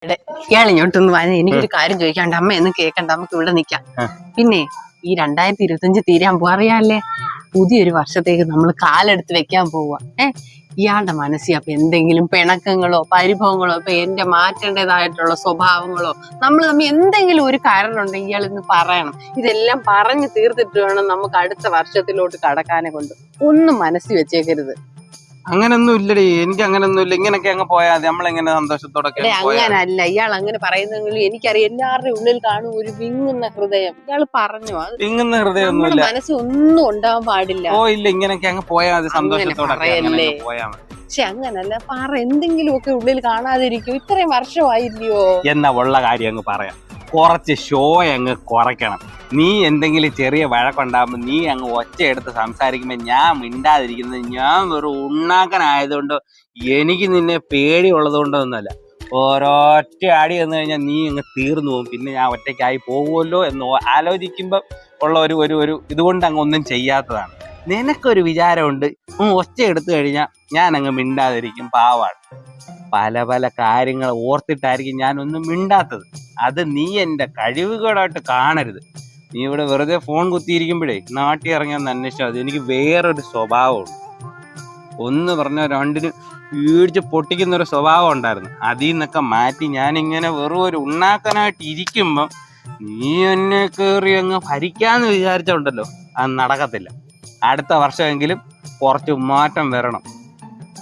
ഇയാളിങ്ങോട്ടൊന്ന് വന്ന് എനിക്കൊരു കാര്യം ചോദിക്കാണ്ട് അമ്മ ഒന്നും കേക്കണ്ട, നമുക്ക് ഇവിടെ നിക്കാം. പിന്നെ ഈ 2025 തീരാൻ പോവാ, അറിയാല്ലേ? പുതിയൊരു വർഷത്തേക്ക് നമ്മൾ കാലെടുത്ത് വെക്കാൻ പോവാ. ഇയാളുടെ മനസ്സിൽ അപ്പൊ എന്തെങ്കിലും പിണക്കങ്ങളോ പരിഭവങ്ങളോ ഇപ്പൊ എന്റെ മാറ്റേണ്ടതായിട്ടുള്ള സ്വഭാവങ്ങളോ നമ്മൾ തമ്മിൽ എന്തെങ്കിലും ഒരു കാരണം ഉണ്ടെങ്കിൽ ഇയാൾ ഇന്ന് പറയണം. ഇതെല്ലാം പറഞ്ഞു തീർത്തിട്ട് വേണം നമുക്ക് അടുത്ത വർഷത്തിലോട്ട് കടക്കാനെ കൊണ്ട്. ഒന്നും മനസ്സിൽ വെച്ചേക്കരുത്. അങ്ങനൊന്നും ഇല്ലടി, എനിക്ക് അങ്ങനൊന്നും ഇല്ല. ഇങ്ങനൊക്കെ അങ്ങ് പോയാൽ മതി, നമ്മളെങ്ങനെ സന്തോഷത്തോടെ. അങ്ങനല്ല ഇയാൾ അങ്ങനെ പറയുന്നെങ്കിലും എനിക്കറിയാം എല്ലാവരുടെയും ഉള്ളിൽ കാണും ഒരു വിങ്ങുന്ന ഹൃദയം. ഇയാൾ പറഞ്ഞു വിങ്ങുന്ന ഹൃദയമൊന്നുമില്ല, മനസ്സിൽ ഒന്നും ഉണ്ടാവാൻ പാടില്ല. ഓ ഇല്ല, ഇങ്ങനൊക്കെ അങ്ങ് പോയാൽ മതി, സന്തോഷത്തോടെ പോയാൽ മതി. പക്ഷെ അങ്ങനല്ല, പറ എന്തെങ്കിലും ഒക്കെ ഉള്ളിൽ കാണാതിരിക്കും. ഇത്രയും വർഷമായില്ലയോ എന്നാ ഉള്ള കാര്യം അങ്ങ് പറയാം. കുറച്ച് ഷോ അങ്ങ് കുറയ്ക്കണം. നീ എന്തെങ്കിലും ചെറിയ വഴക്കുണ്ടാകുമ്പോൾ നീ അങ്ങ് ഒച്ചയെടുത്ത് സംസാരിക്കുമ്പോൾ ഞാൻ മിണ്ടാതിരിക്കുന്നത് ഞാൻ ഒരു ഉണ്ണാക്കനായതുകൊണ്ടോ എനിക്ക് നിന്നെ പേടിയുള്ളത് കൊണ്ടോ ഒന്നുമല്ല. ഒരൊറ്റ അടി വന്നു കഴിഞ്ഞാൽ നീ അങ്ങ് തീർന്നു പോകും. പിന്നെ ഞാൻ ഒറ്റയ്ക്കായി പോകുമല്ലോ എന്ന് ആലോചിക്കുമ്പോൾ ഉള്ള ഒരു ഇതുകൊണ്ട് അങ്ങ് ഒന്നും ചെയ്യാത്തതാണ്. നിനക്കൊരു വിചാരമുണ്ട്, ഒച്ച എടുത്തു കഴിഞ്ഞാൽ ഞാൻ അങ്ങ് മിണ്ടാതിരിക്കും, പാവാണ്. പല പല കാര്യങ്ങൾ ഓർത്തിട്ടായിരിക്കും ഞാനൊന്നും മിണ്ടാത്തത്. അത് നീ എൻ്റെ കഴിവുകളായിട്ട് കാണരുത്. നീ ഇവിടെ വെറുതെ ഫോൺ കുത്തിയിരിക്കുമ്പോഴേ നാട്ടിൽ ഇറങ്ങിയാൽ അന്വേഷിച്ചാൽ മതി. എനിക്ക് വേറൊരു സ്വഭാവമുണ്ട്. ഒന്ന് പറഞ്ഞാൽ രണ്ടിന് വീടിച്ച് പൊട്ടിക്കുന്നൊരു സ്വഭാവം ഉണ്ടായിരുന്നു. അതിൽ നിന്നൊക്കെ മാറ്റി ഞാനിങ്ങനെ വെറും ഒരു ഉണ്ണാക്കനായിട്ട് ഇരിക്കുമ്പം നീ എന്നെ കയറി അങ്ങ് ഭരിക്കാന്ന് വിചാരിച്ചുണ്ടല്ലോ, അത് നടക്കത്തില്ല. അടുത്ത വർഷമെങ്കിലും കുറച്ച് മാറ്റം വരണം.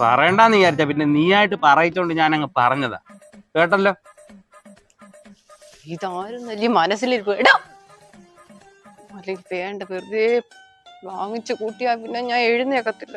പറയണ്ടെന്ന് വിചാരിച്ച പിന്നെ നീയായിട്ട് പറയിച്ചോണ്ട് ഞാൻ അങ്ങ് പറഞ്ഞതാ, കേട്ടല്ലോ. ഇതാരും വലിയ മനസ്സിലിരിക്കും. അല്ലെങ്കിൽ വേണ്ട, വെറുതെ വാങ്ങിച്ചു കൂട്ടിയാ പിന്നെ ഞാൻ എഴുന്നേക്കത്തില്ല.